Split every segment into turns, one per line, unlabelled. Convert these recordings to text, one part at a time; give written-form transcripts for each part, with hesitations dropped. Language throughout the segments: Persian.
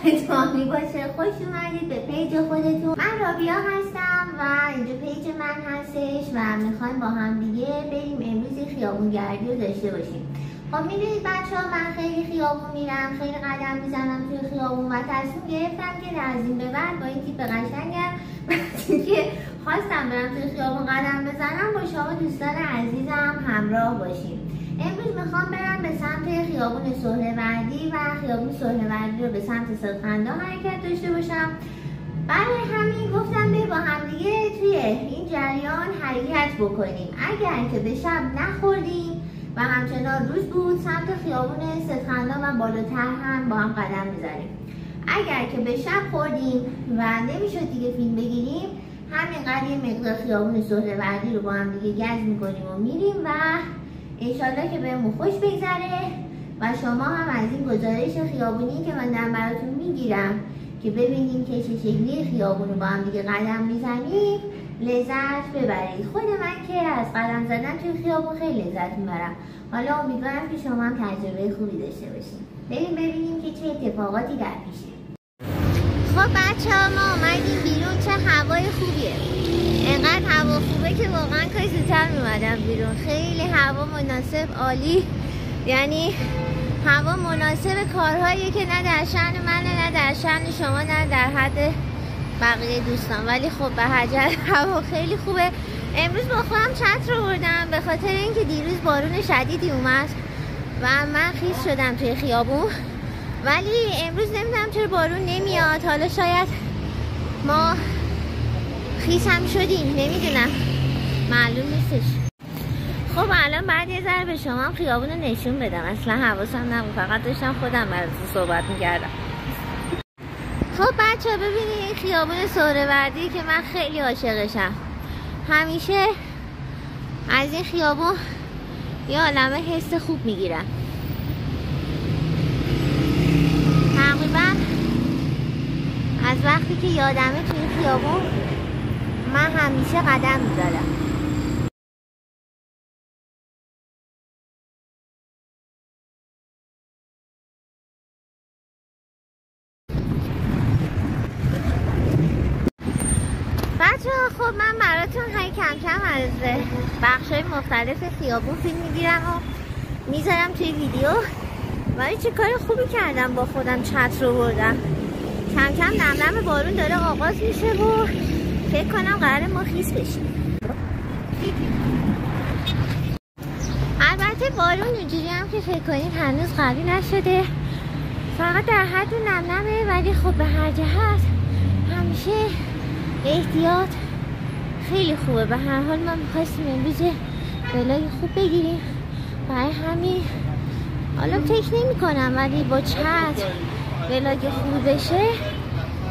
حالتون باشه. خوش اومدید به پیج خودتون. من رابیا هستم و اینجا پیج من هستش و میخوایم با هم دیگه بریم امروز خیابونگردی رو داشته باشیم. خب میدونید بچه‌ها من خیلی خیابون میرم، خیلی قدم میزنم توی خیابون و تصمیم گرفتم که از این به بعد با این تیپ قشنگم که خواستم برم توی خیابون قدم بزنم با شما دوستان عزیزم همراه باشیم. امروز میخوام برم به سمت خیابون سهروردی و خیابون سهروردی رو به سمت صدخنده حرکت داشته باشم. برای همین گفتم با همدیگه توی این جریان حرکت بکنیم. اگر که به شب نخوردیم و همچنان روز بود سمت خیابون صدخنده و بالاتر هم با هم قدم میزنیم. اگر که به شب خوردیم و نمیشد دیگه فیلم بگیریم، همینقدر یه مقدار خیابون سهروردی رو با هم دیگه گز میکنیم و میریم و انشالله که بهمون خوش بگذره و شما هم از این گزارش خیابونی که من دارم براتون میگیرم که ببینیم که چه شکلی خیابون رو با هم دیگه قدم میزنیم لذت ببرید. خود من که از قدم زدن توی خیابون خیلی لذت میبرم. حالا امیدوارم که شما هم تجربه خوبی داشته باشید. ببینیم که چه اتفاقاتی در پیشه. خب بچه‌ها ما اومدیم بیرون. چه هوای خوبیه. انقدر هوا خوبه که واقعا کاش زودتر میومدم بیرون. خیلی هوا مناسب، عالی. یعنی هوا مناسب کارهایی که نه در شأن منه، نه در شأن شما، نه در حد بقیه دوستان. ولی خب به هر جهت هوا خیلی خوبه. امروز با خودم چتر رو بردم به خاطر اینکه دیروز بارون شدیدی اومد و من خیس شدم توی خیابون. ولی امروز نمیدونم چرا بارون نمیاد. حالا شاید ما خیس هم شدیم، نمیدونم، معلوم نیستش. خب الان بعد یه ذره به شما هم خیابون رو نشون بدم. اصلا حواسم نبود، فقط داشتم خودم براتون صحبت میکردم. خب بچه ها ببینید این خیابون سهروردی که من خیلی عاشقشم. همیشه از این خیابون یه عالمه حس خوب میگیرم. تقریبا از وقتی که یادمه توی این خیابون من همیشه قدم میزدم. بچه‌ها خب من براتون هی کم کم از بخش‌های مختلف خیابون فیلم میگیرم و میذارم توی ویدیو. ولی چه کار خوبی کردم با خودم چتر رو بردم. کم کم نمنم بارون داره آغاز میشه و فکر کنم قراره ما خیس بشیم. البته بارون اونجوری هم که فکر کنید هنوز قوی نشده، فقط در حد نمنمه. ولی خب به هر جهت همیشه احتیاط خیلی خوبه. به هر حال ما میخواستیم امروز ولاگ خوب بگیریم، برای همین حالا فکر نمی کنم ولی با چتر ولاگ خوب بشه.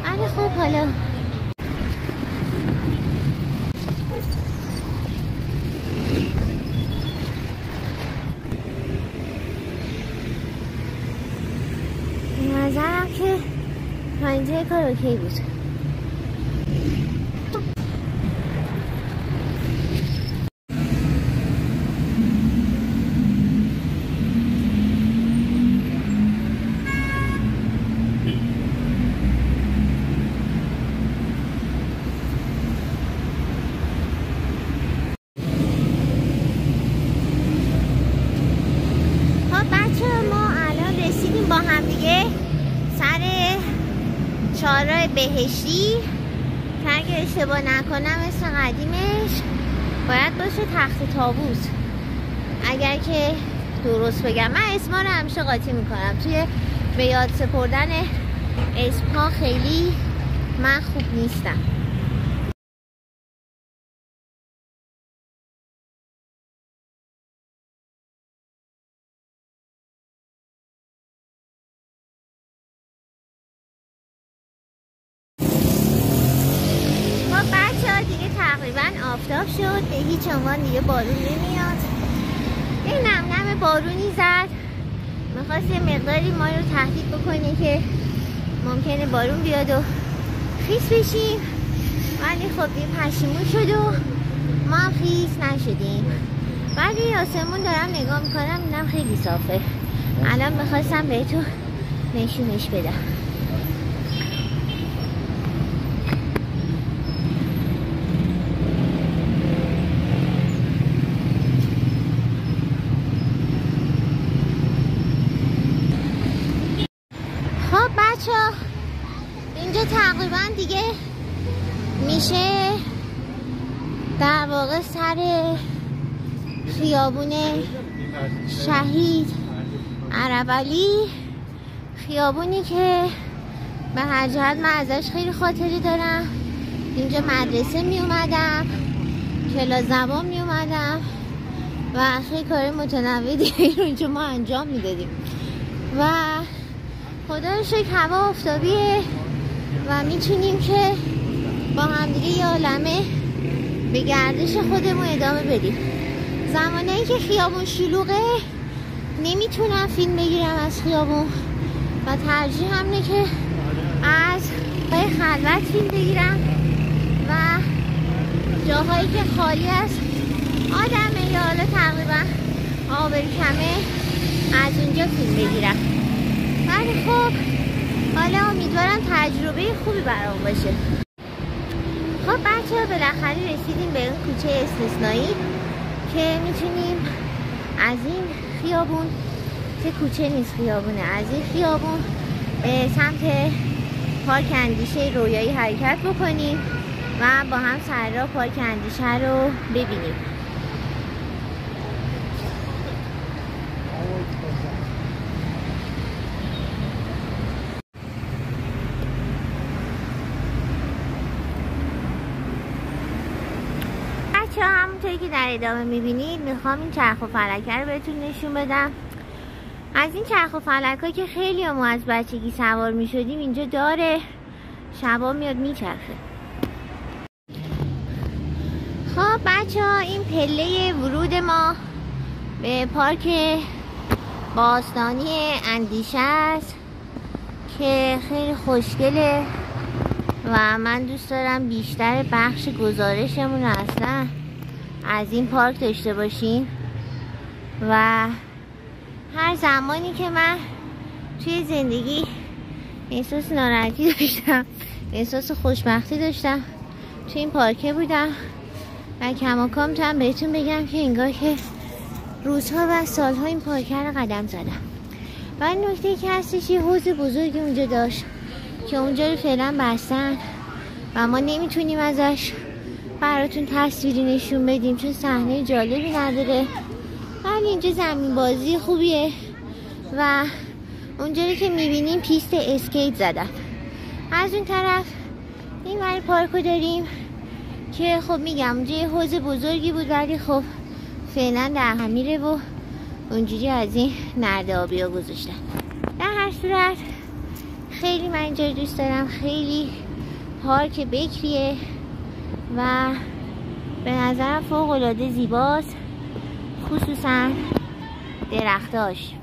ولی خب حالا نظرم که تا اینجا کار اوکی بود. با هم دیگه سر چهارراه بهشتی که اگه اشتباه نکنم اسم قدیمش باید باشه تخت طاووس، اگر که درست بگم. من اسما رو همیشه قاطی میکنم. توی به یاد سپردن اسمها خیلی من خوب نیستم. تقریبا آفتاب شد، به هیچ عنوان دیگه بارون نمیاد. یه نم بارونی زد، میخواست یه مقداری ما رو تهدید بکنه که ممکنه بارون بیاد و خیس بشیم. ولی خب این پشیمون شد و ما هم خیس نشدیم. ولی آسمون دارم نگاه میکنم اینم خیلی صافه. الان میخواستم بهتون نشونش بدم. اینجا تقریبا دیگه میشه در واقع سر خیابون شهید عربعلی، خیابونی که به هر جهت من ازش خیلی خاطری دارم. اینجا مدرسه می اومدم، کلاس زبان می اومدم و خیلی کار متنوعی دیگه رو اینجا ما انجام میدادیم و خدا رو شکر هوا آفتابیه و میتونیم که با همدیگه یه عالمه به گردش خودمون ادامه بدیم. زمانایی که خیابون شلوغه نمیتونم فیلم بگیرم از خیابون و ترجیح همینه که از پای خلوت فیلم بگیرم و جاهایی که خالی است آدمه یا حالا تقریبا آبرو کمه از اونجا فیلم بگیرم. ولی خب حالا امیدوارم تجربه خوبی برام باشه. خب بچه بالاخره رسیدیم به اون کوچه استثنایی که میتونیم از این خیابون که کوچه نیست خیابونه، از این خیابون به سمت پارک اندیشه رویایی حرکت بکنیم و با هم سر راه پارک اندیشه رو ببینیم. بچه همونطوری که در ادامه میبینید میخوام این چرخ و فلکه رو بهتون نشون بدم. از این چرخ و فلک ها که خیلی ما از بچگی سوار میشدیم اینجا داره، شبا میاد میچرخه. خب بچه ها این پله ورود ما به پارک باستانی اندیشه است که خیلی خوشگله و من دوست دارم بیشتر بخش گزارشمون اصلا از این پارک داشته باشیم و هر زمانی که من توی زندگی احساس ناراحتی داشتم، احساس خوشبختی داشتم، توی این پارکه بودم و کماکان میتونم بهتون بگم که انگار که روزها و سالها این پارکه رو قدم زدم. و این نکته که هستش یه حوض بزرگی اونجا داشت که اونجا رو فعلا بستن و ما نمیتونیم ازش براتون تصویری نشون بدیم چون صحنه جالبی نداره، ولی اینجا زمین بازی خوبیه و اونجایی که میبینیم پیست اسکیت زدن. از اون طرف این ور پارکو داریم که خب میگم اونجا یه حوض بزرگی بود ولی خب فعلا در هم میره و اونجوری از این نرده آبی ها گذاشتن. در هر صورت خیلی من اینجا دوست دارم، خیلی پارک بکریه و به نظرم فوق العاده زیباست، خصوصا درختاش.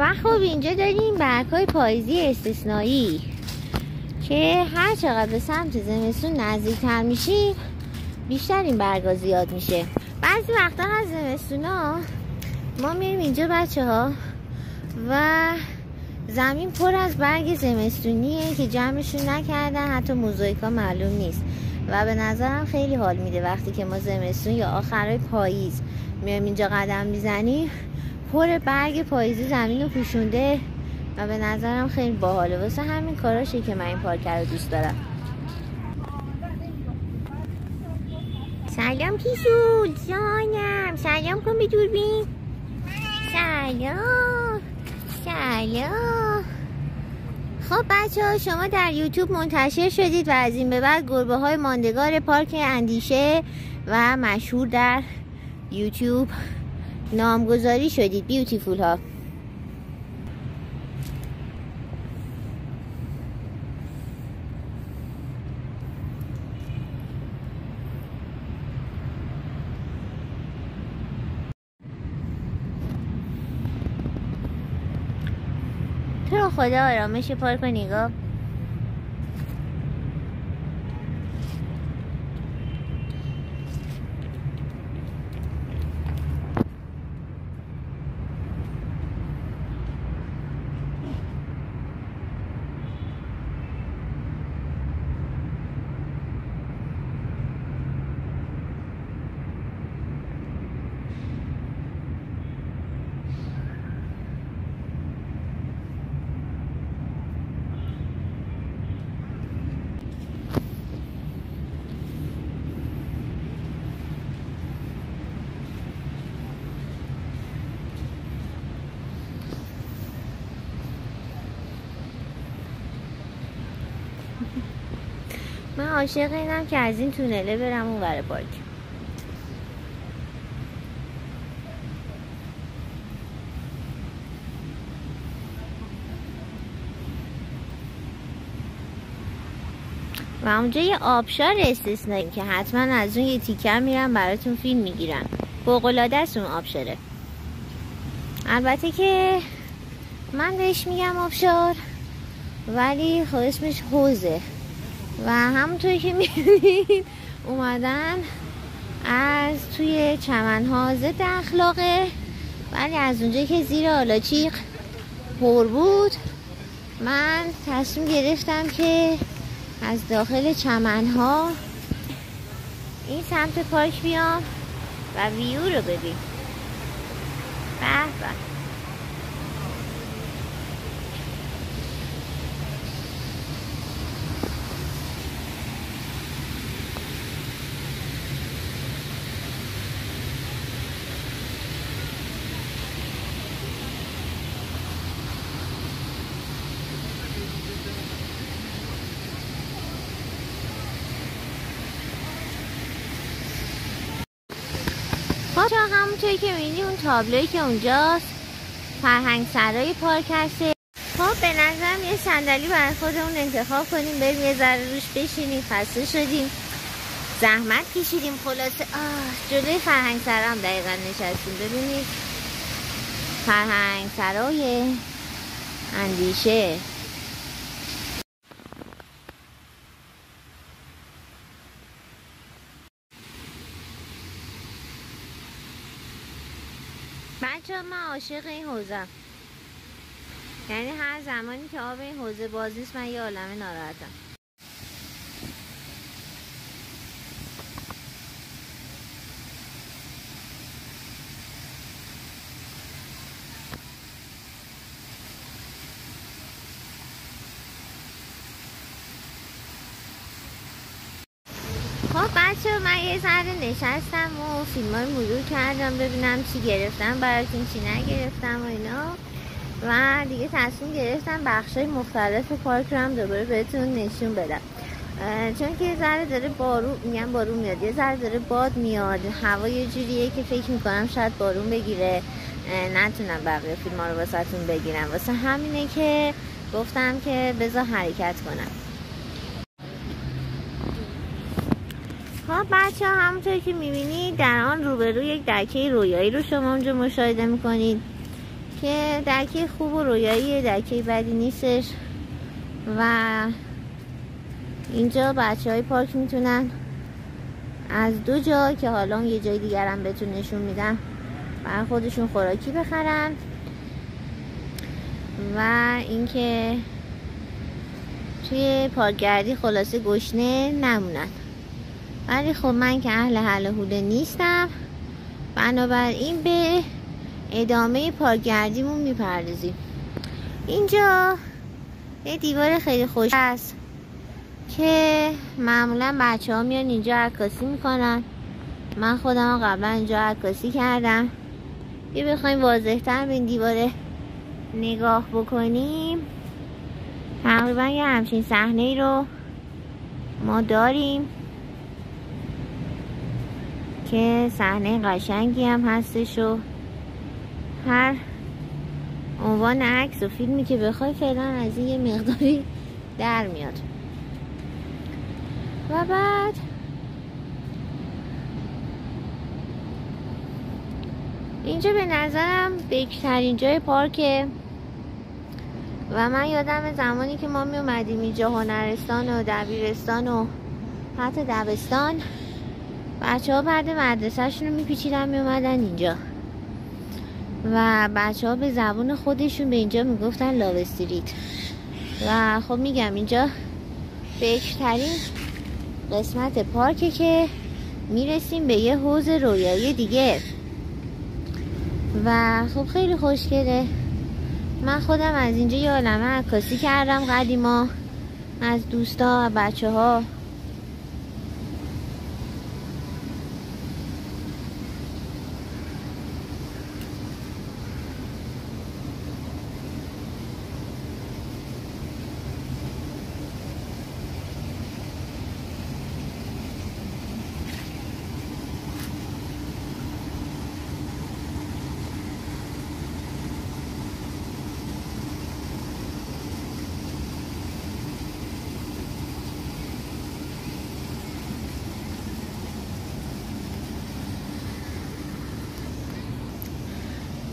و خب اینجا داریم برگ‌های پاییزی استثنایی که هر چقدر به سمت زمستون نزدیک‌تر میشیم بیشتر این برگا زیاد میشه. بعضی وقتا از زمستونا ما میریم اینجا بچه‌ها و زمین پر از برگ زمستونیه که جمعشون نکردن، حتی موزاییکا معلوم نیست و به نظرم خیلی حال میده وقتی که ما زمستون یا آخرای پاییز میایم اینجا قدم میزنیم پر برگ پاییزی زمین رو پوشونده و به نظرم خیلی باحاله. واسه همین کاراشه که من این پارک رو دوست دارم. سلام پیشو جانم، سلام کن به دوربین. سلام سلام. خب بچه ها شما در یوتیوب منتشر شدید و از این به بعد گربه های ماندگار پارک اندیشه و مشهور در یوتیوب نامگذاری شدید. بیوتیفول ها. تو خدا آرامش پارک رو نگاه. من عاشق اینم که از این تونله برم اون ور پارک. و اونجا یه آبشار استثنایی که حتما از اون یه تیکه میرم براتون فیلم میگیرم. فوق‌العاده است اون آبشاره. البته که من بهش میگم آبشار ولی خب اسمش حوضه و همونطوری که میبینید اومدن از توی چمن‌ها ضد اخلاقه، ولی از اونجا که زیر آلاچیق پر بود من تصمیم گرفتم که از داخل چمن‌ها این سمت پارک بیام و ویو رو ببین. به به. تا همونطوری که می‌بینی اون تابلویی که اونجاست فرهنگ سرای پارک هسته. خب به نظرم یه صندلی برای خودمون انتخاب کنیم بریم یه ذره روش بشینیم. خسته شدیم، زحمت کشیدیم، خلاصه جلوی فرهنگ سرا هم دقیقا نشستیم. ببینید فرهنگ سرای اندیشه. بچه من عاشق این حوضم، یعنی هر زمانی که آب این حوضه باز نیست من یه عالمه ناراحتم. خب بچه من یه ذره نشستم و فیلم های مرور کردم ببینم چی گرفتم براتون چی نگرفتم و اینا، و دیگه تصمیم گرفتم بخشای مختلف پارک رو هم دوباره بهتون نشون بدم، چون که یه ذره داره بارون میاد، یه ذره داره باد میاد، هوا یه جوریه که فکر میکنم شاید بارون بگیره، نتونم بقیه فیلم ها رو واسهتون بگیرم. واسه همینه که گفتم که بذار حرکت کنم. خب بچه ها همونطور که میبینید در آن روبرو یک دکه رویایی رو شما اونجا مشاهده میکنید که دکه خوب و رویایی، دکه بدی نیستش و اینجا بچه های پارک میتونن از 2 جا که حالا یه جای دیگر هم بهتون نشون میدم برای خودشون خوراکی بخرن و اینکه توی پارکگردی خلاصه گشنه نمونن. ولی خب من که اهل حل و حوله نیستم، بنابراین به ادامه پارکگردیمون میپردازیم. اینجا یه دیوار خیلی خوش هست که معمولا بچه ها میان اینجا عکاسی میکنن. من خودم قبلا اینجا عکاسی کردم. یه بخوایم واضح تر به این دیواره نگاه بکنیم، تقریبا یه همچین صحنه ای رو ما داریم که صحنه قشنگی هم هستش و هر عنوان عکس و فیلمی که بخوای فعلا از این یه مقداری در میاد. و بعد اینجا به نظرم بکرترین جای پارکه و من یادم زمانی که ما می اومدیم اینجا هنرستان و دبیرستان و حتی دبستان، بچه ها بعد مدرسه شون رو میپیچیدن می اومدن اینجا و بچه ها به زبون خودشون به اینجا میگفتن لاو استریت. و خب میگم اینجا بکرترین قسمت پارکه که میرسیم به یه حوض رویایی دیگه و خب خیلی خوشگله. من خودم از اینجا یه عالمه عکاسی کردم قدیما از دوستا و بچه ها.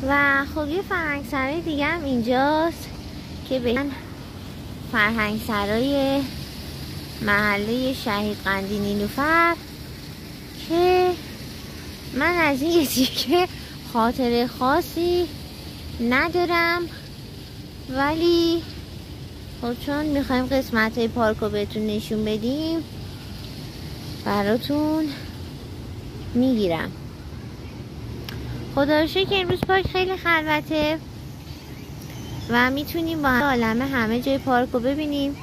و خب یه فرهنگسرای دیگه هم اینجاست که به فرهنگسرای محله شهید قندی نیلوفر که من از این که خاطر خاصی ندارم، ولی خب چون میخوایم قسمت های پارک رو بهتون نشون بدیم براتون میگیرم. خدا رو شکر که امروز پارک خیلی خلوته و میتونیم با عالمه همه جای پارک رو ببینیم.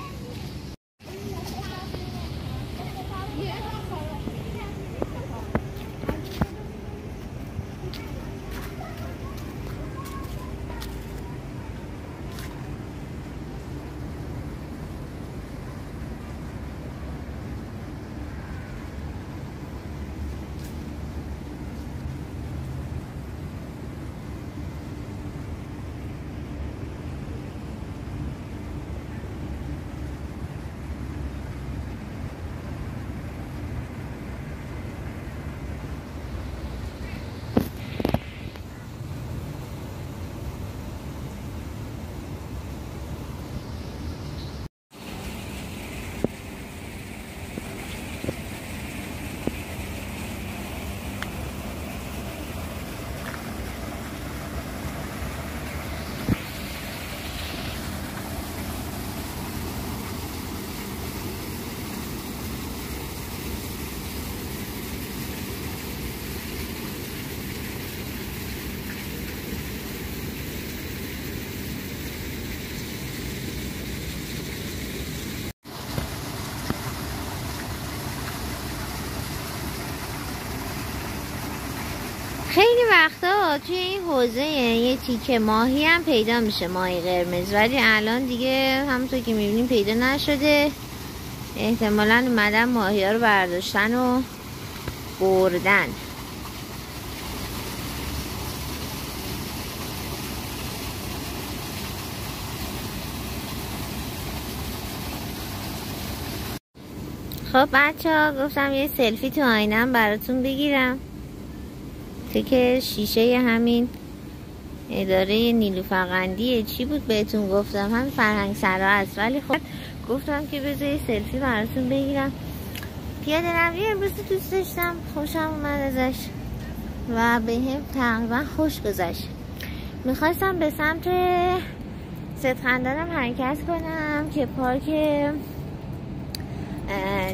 خیلی وقتا توی این حوزه یه تیکه ماهی هم پیدا میشه، ماهی قرمز، ولی الان دیگه همونطور که میبینیم پیدا نشده. احتمالاً اومدن ماهی ها رو برداشتن و بردن. خب بچه ها گفتم یه سلفی تو آینم براتون بگیرم که شیشه همین اداره نیلوفرقندی چی بود بهتون گفتم، هم فرهنگ سرا است، ولی خب گفتم که بذاری سلفی براتون بگیرم. پیاده روی امروز دوست داشتم، خوشم اومد ازش و به هم تقریبا خوش گذشت. میخواستم به سمت صدخندانم حرکت کنم که پارک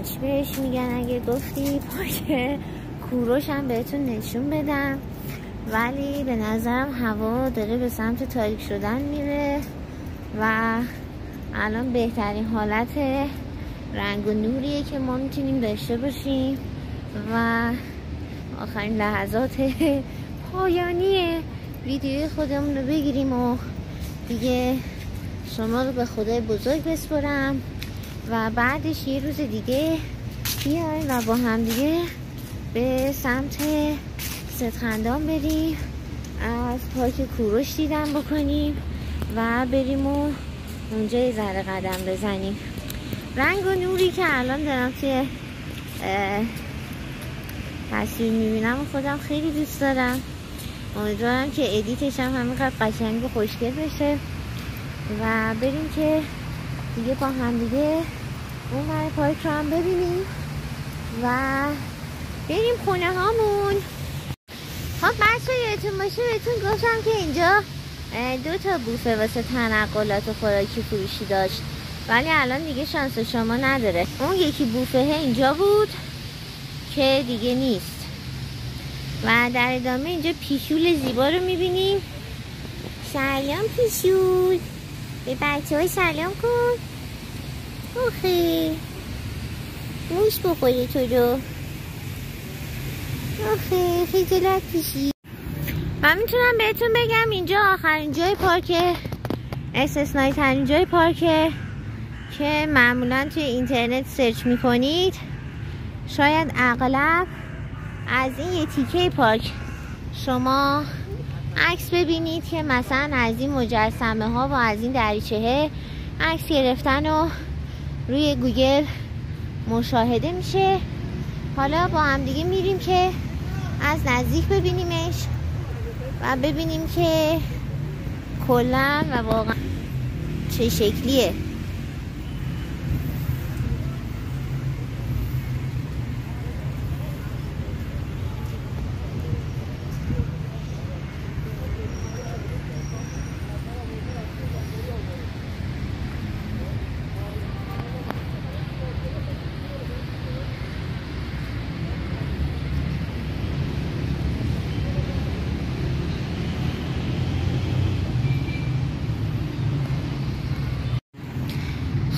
چی بهش میگن اگه گفتی، پارک کوروش هم بهتون نشون بدم، ولی به نظرم هوا داره به سمت تاریک شدن میره و الان بهترین حالت رنگ و نوریه که ما میتونیم داشته باشیم و آخرین لحظات پایانی ویدیوی خودمون رو بگیریم و دیگه شما رو به خدای بزرگ بسپرم و بعدش یه روز دیگه بیایم و با هم دیگه به سمت صدخندان بریم، از پارک کوروش دیدن بکنیم و بریم و اونجا یه ذره قدم بزنیم. رنگ و نوری که الان دارم توی تصویر میبینم و خودم خیلی دوست دارم. امیدوارم که ادیتش هم همینقدر قشنگ و خوشگل بشه و بریم که دیگه با هم دیگه اون ور پارک رو هم ببینیم و بریم خونه هامون. خب بچه یادتون باشه بهتون گفتم که اینجا 2 تا بوفه واسه تنقلات و خوراکی فروشی داشت، ولی الان دیگه شانس شما نداره. اون یکی بوفه اینجا بود که دیگه نیست و در ادامه اینجا پیشول زیبا رو میبینیم. سلام پیشول، به بچه های سلام کن. اوخی موش بخوره تو رو. اوخی خجالت پیشی. من میتونم بهتون بگم اینجا آخرین جای پارک، استثنایی ترین جای پارک که معمولا توی اینترنت سرچ میکنید. شاید اغلب از این یه تیکه پارک شما عکس ببینید که مثلا از این مجسمه ها و از این دریچه عکس گرفتن و روی گوگل مشاهده میشه. حالا با هم دیگه میریم که از نزدیک ببینیمش و ببینیم که کلا و واقعا چه شکلیه.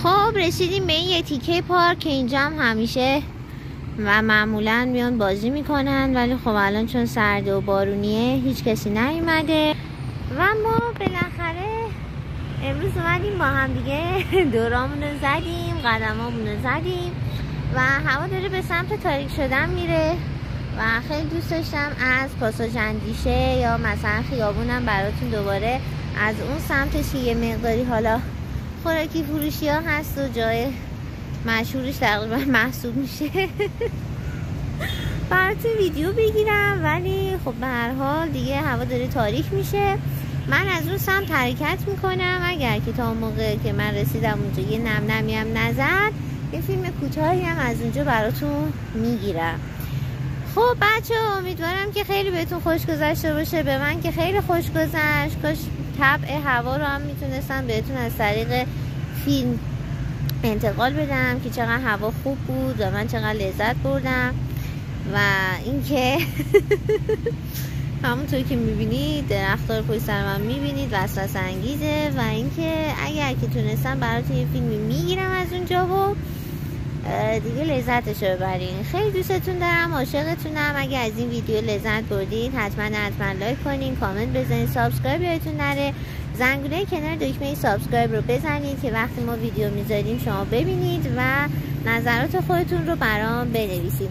خب رسیدیم به این یه تیکه پارک که اینجا هم همیشه و معمولا میان بازی میکنن، ولی خب الان چون سرده و بارونیه هیچ کسی نیومده و ما بالاخره امروز اومدیم با هم دیگه دورامون رو زدیم، قدمامون رو زدیم و هوا داره به سمت تاریک شدن میره و خیلی دوست داشتم از پاساژ اندیشه یا مثلا خیابونم براتون دوباره از اون سمتش که یه مقداری حالا خوراکی فروشی ها هست و جای مشهورش تقریبا محسوب میشه براتون ویدیو بگیرم، ولی خب به هر حال دیگه هوا داره تاریک میشه. من از اون سمت حرکت میکنم، اگر که تا موقع که من رسیدم اونجا یه نم هم نزد یه فیلم کوتاهی هم از اونجا براتون میگیرم. خب بچه امیدوارم که خیلی بهتون خوش گذشته باشه. به من که خیلی خوش گذشت. کاش طبع هوا رو هم میتونستم بهتون از طریق فیلم انتقال بدم که چقدر هوا خوب بود و من چقدر لذت بردم و اینکه همونطور که میبینید درخت‌ها رو پشت سر من میبینید وسوسه انگیزه و اینکه اگر که تونستم براتون یه فیلمی میگیرم از اونجا و دیگه لذتش رو ببرین. خیلی دوستتون دارم، عاشقتونم. اگه از این ویدیو لذت بردید حتما لایک کنین، کامنت بزنین، سابسکرایب یادتون نره، زنگوله کنار دکمه سابسکرایب رو بزنید که وقتی ما ویدیو میذاریم شما ببینید و نظرات خودتون رو برام بنویسید.